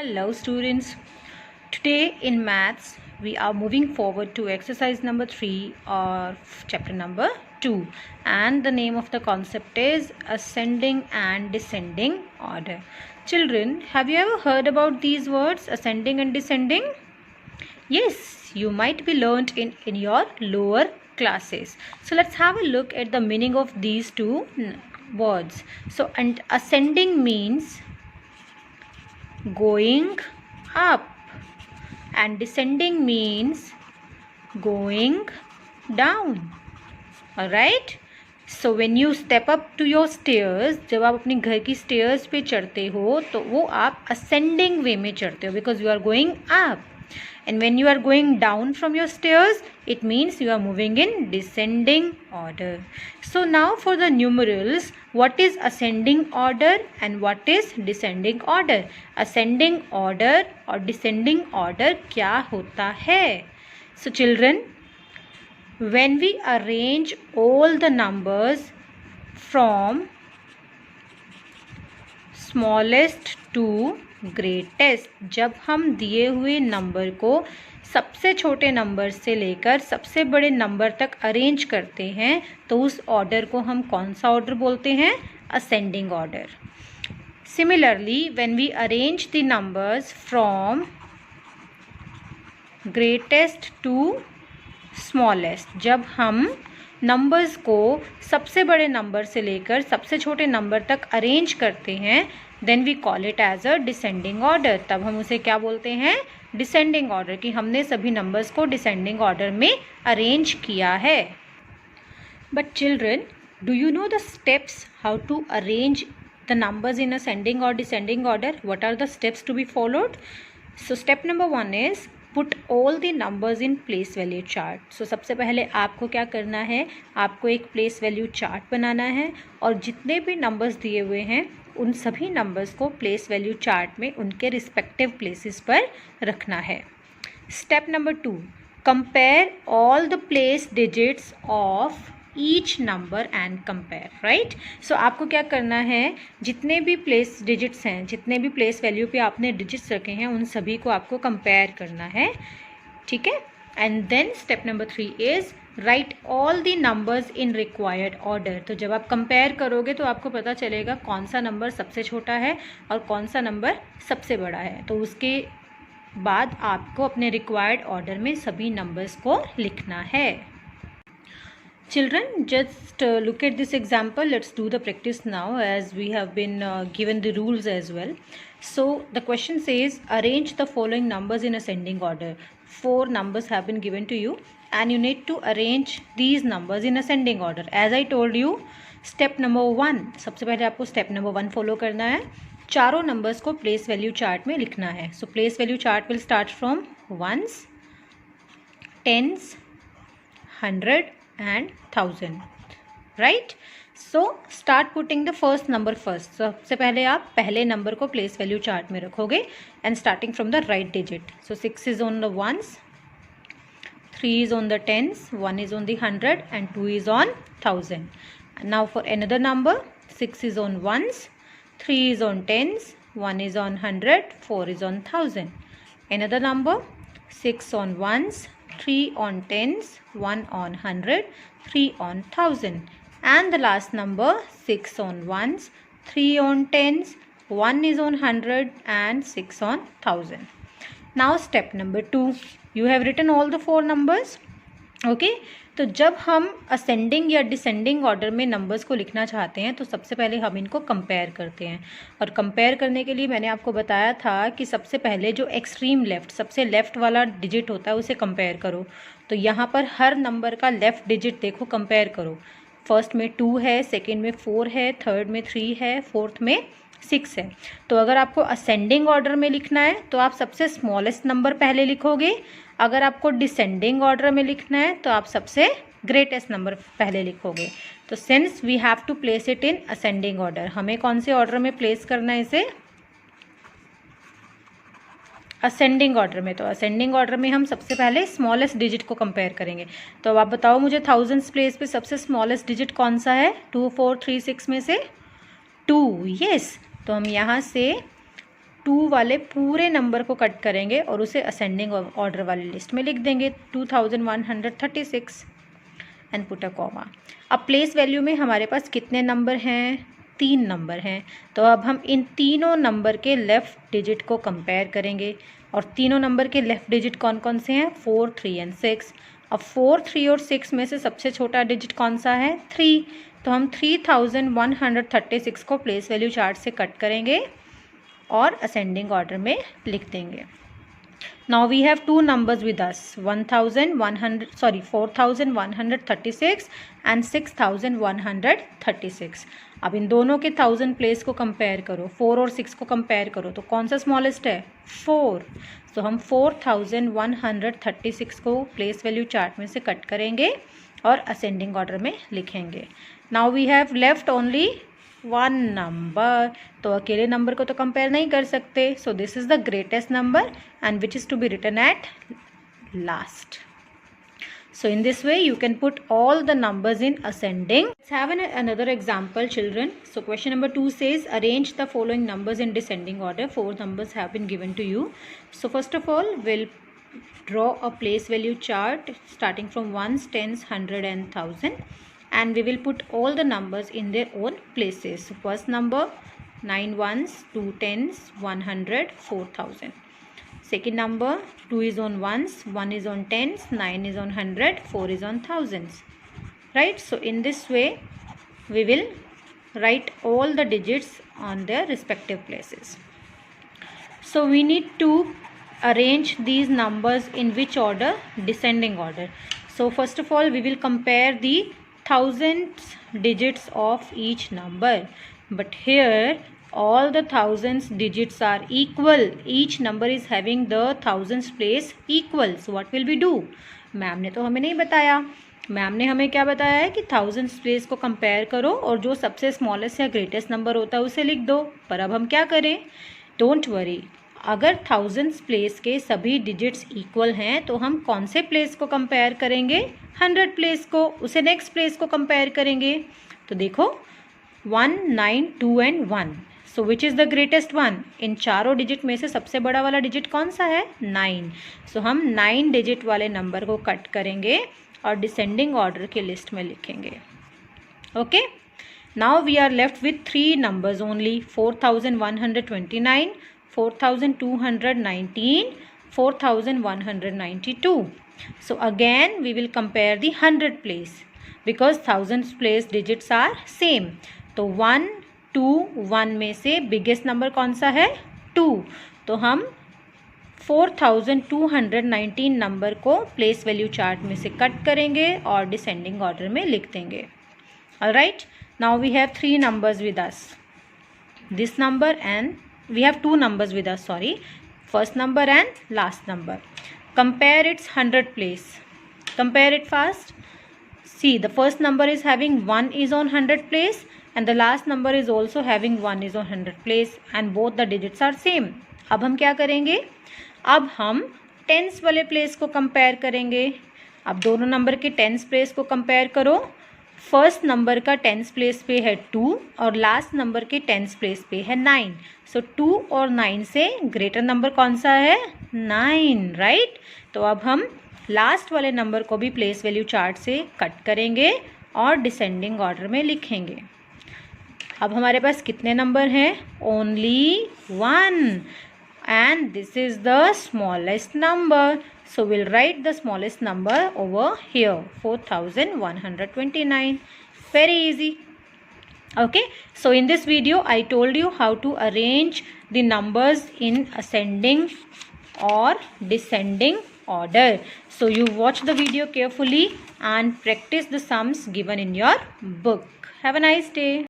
Hello students, today in maths we are moving forward to exercise number 3 of chapter number 2, and the name of the concept is ascending and descending order. Children, have you ever heard about these words, ascending and descending? Yes, you might be learnt in your lower classes. So let's have a look at the meaning of these two words. So, and ascending means going up and descending means going down. Alright, so when you step up to your stairs, जब आप अपने घर की stairs पे चढ़ते हो तो वो आप ascending way में चढ़ते हो because you are going up, and when you are going down from your stairs it means you are moving in descending order. So now for the numerals, what is ascending order and what is descending order? Ascending order और descending order क्या होता है? So children, when we arrange all the numbers from smallest to greatest, जब हम दिए हुए number को सबसे छोटे नंबर से लेकर सबसे बड़े नंबर तक अरेंज करते हैं तो उस ऑर्डर को हम कौन सा ऑर्डर बोलते हैं? Ascending order. Similarly when we arrange the numbers from greatest to smallest, जब हम नंबर्स को सबसे बड़े नंबर से लेकर सबसे छोटे नंबर तक अरेंज करते हैं then we call it as a descending order. तब हम उसे क्या बोलते हैं? डिसेंडिंग ऑर्डर, कि हमने सभी नंबर्स को डिसेंडिंग ऑर्डर में अरेंज किया है. But children, do you know the steps how to arrange the numbers in ascending और descending order? What are the steps to be followed? So step number 1 is put all the numbers in place value chart. So सबसे पहले आपको क्या करना है? आपको एक place value chart बनाना है और जितने भी नंबर्स दिए हुए हैं उन सभी नंबर्स को प्लेस वैल्यू चार्ट में उनके रिस्पेक्टिव प्लेसेस पर रखना है. Step number 2, compare all the place digits of each number and compare. Right, so आपको क्या करना है? जितने भी प्लेस डिजिट्स हैं, जितने भी प्लेस वैल्यू पे आपने डिजिट्स रखे हैं उन सभी को आपको कंपेयर करना है. ठीक है. And then step number 3 is write all the numbers in required order. तो जब आप कंपेयर करोगे तो आपको पता चलेगा कौन सा नंबर सबसे छोटा है और कौन सा नंबर सबसे बड़ा है. तो उसके बाद आपको अपने रिक्वायर्ड ऑर्डर में सभी नंबर्स को लिखना है. Children, just look at this example. Let's do the practice now as we have been given the rules as well. So the question says arrange the following numbers in ascending order. 4 numbers have been given to you and you need to arrange these numbers in ascending order. As I told you, step number 1, सबसे पहले आपको step number 1 follow करना है. चारों numbers को place value chart में लिखना है. So place value chart will start from 1s, 10s, 100 and 1000. right, so start putting the first number first. सबसे पहले आप पहले नंबर को प्लेस वैल्यू चार्ट में रखोगे and starting from the right digit. So 6 is on the ones, 3 is on the tens, 1 is on the 100 and 2 is on 1000. And now for another number, 6 is on ones, 3 is on tens, 1 is on 100, 4 is on 1000. Another number, 6 on ones, 3 on tens, 1 on 100, 3 on 1000. And the last number, 6 on ones, 3 on tens, 1 is on 100 and 6 on 1000. Now step number 2, you have written all the 4 numbers. Okay, तो जब हम ascending या descending order में numbers को लिखना चाहते हैं तो सबसे पहले हम इनको कंपेयर करते हैं. और कंपेयर करने के लिए मैंने आपको बताया था कि सबसे पहले जो एक्सट्रीम लेफ़्ट, सबसे लेफ़्ट वाला डिजिट होता है उसे कंपेयर करो. तो यहाँ पर हर नंबर का लेफ़्ट डिजिट देखो, कंपेयर करो. फर्स्ट में 2 है, सेकेंड में 4 है, थर्ड में 3 है, फोर्थ में 6 है. तो अगर आपको असेंडिंग ऑर्डर में लिखना है तो आप सबसे स्मॉलेस्ट नंबर पहले लिखोगे. अगर आपको डिसेंडिंग ऑर्डर में लिखना है तो आप सबसे ग्रेटेस्ट नंबर पहले लिखोगे. तो since we have to place it in ascending order, हमें कौन से ऑर्डर में प्लेस करना है इसे? असेंडिंग ऑर्डर में. तो असेंडिंग ऑर्डर में हम सबसे पहले स्मॉलेस्ट डिजिट को कंपेयर करेंगे. तो अब आप बताओ मुझे थाउजेंड्स प्लेस पे सबसे स्मॉलेस्ट डिजिट कौन सा है? 2 4 3 6 में से 2. यस, तो हम यहाँ से 2 वाले पूरे नंबर को कट करेंगे और उसे असेंडिंग ऑर्डर वाली लिस्ट में लिख देंगे 2136 एंड पुट अ कॉमा। अब प्लेस वैल्यू में हमारे पास कितने नंबर हैं? 3 नंबर हैं। तो अब हम इन तीनों नंबर के लेफ़्ट डिजिट को कंपेयर करेंगे और तीनों नंबर के लेफ़्ट डिजिट कौन कौन से हैं? 4, 3 एंड 6। अब 4, 3 और 6 में से सबसे छोटा डिजिट कौन सा है? 3। तो हम 3136 को प्लेस वैल्यू चार्ट से कट करेंगे और असेंडिंग ऑर्डर में लिख देंगे। Now we have two numbers with us 4136 and 6136। अब इन दोनों के 1000 प्लेस को कंपेयर करो, 4 और 6 को कंपेयर करो तो कौन सा स्मॉलेस्ट है? 4। तो हम 4136 को प्लेस वैल्यू चार्ट में से कट करेंगे और असेंडिंग ऑर्डर में लिखेंगे। Now we have left only 1 number, तो अकेले नंबर को तो कंपेयर नहीं कर सकते। So this is the greatest number and which is to be written at last. So in this way you can put all the numbers in ascending. Let's have another example, children. So question number 2 says arrange the following numbers in descending order. 4 numbers have been given to you. So first of all we'll draw a place value chart starting from ones, tens, 100 and 1000, and we will put all the numbers in their own places. So first number 9 ones, 2 tens, 100, 4000. Second number 2 is on ones, 1 is on tens, 9 is on 100, 4 is on thousands. Right? So in this way we will write all the digits on their respective places. So we need to arrange these numbers in which order? Descending order. So first of all we will compare the thousands digits of each number, but here all the thousands digits are equal. Each number is having the thousands place equal. So what will we do? Ma'am ने तो हमें नहीं बताया। Ma'am ने हमें क्या बताया है कि thousands place को कंपेयर करो और जो सबसे स्मॉलेस्ट या ग्रेटेस्ट नंबर होता है उसे लिख दो। पर अब हम क्या करें? डोंट वरी, अगर thousands place के सभी डिजिट्स इक्वल हैं तो हम कौन से प्लेस को कंपेयर करेंगे? 100 प्लेस को। उसे नेक्स्ट प्लेस को कंपेयर करेंगे। तो देखो 1, 9, 2 and 1। So which is the greatest one? इन चारों डिजिट में से सबसे बड़ा वाला डिजिट कौन सा है? 9। सो हम 9 डिजिट वाले नंबर को कट करेंगे और डिसेंडिंग ऑर्डर के लिस्ट में लिखेंगे। Okay, now we are left with 3 numbers only, 4129, 4219, 4192. So again we will compare the 100 place because thousands place digits are same. तो 1, 2, 1 में से बिगेस्ट नंबर कौन सा है? 2। तो हम 4219 नंबर को प्लेस वैल्यू चार्ट में से कट करेंगे और डिसेंडिंग ऑर्डर में लिख देंगे। Alright, now we have 3 numbers with us, this number and we have 2 numbers with us, sorry, first number and last number. Compare its 100 place. Compare it fast. See, the first number is having 1 is on 100 place and the last number is also having 1 is on 100 place and both the digits are same. अब हम क्या करेंगे? अब हम tense वाले place को compare करेंगे। अब दोनों नंबर के टेंस प्लेस को कंपेयर करो। फर्स्ट नंबर का टेंस प्लेस पे है 2 और लास्ट नंबर के टेंस प्लेस पे है 9। सो 2 और 9 से ग्रेटर नंबर कौन सा है? 9, राइट? तो अब हम लास्ट वाले नंबर को भी प्लेस वैल्यू चार्ट से कट करेंगे और डिसेंडिंग ऑर्डर में लिखेंगे। अब हमारे पास कितने नंबर हैं? Only 1 and this is the smallest number. So we'll write the smallest number over here, 4129. Very easy. Okay, so in this video I told you how to arrange the numbers in ascending or descending order. So you watch the video carefully and practice the sums given in your book. Have a nice day.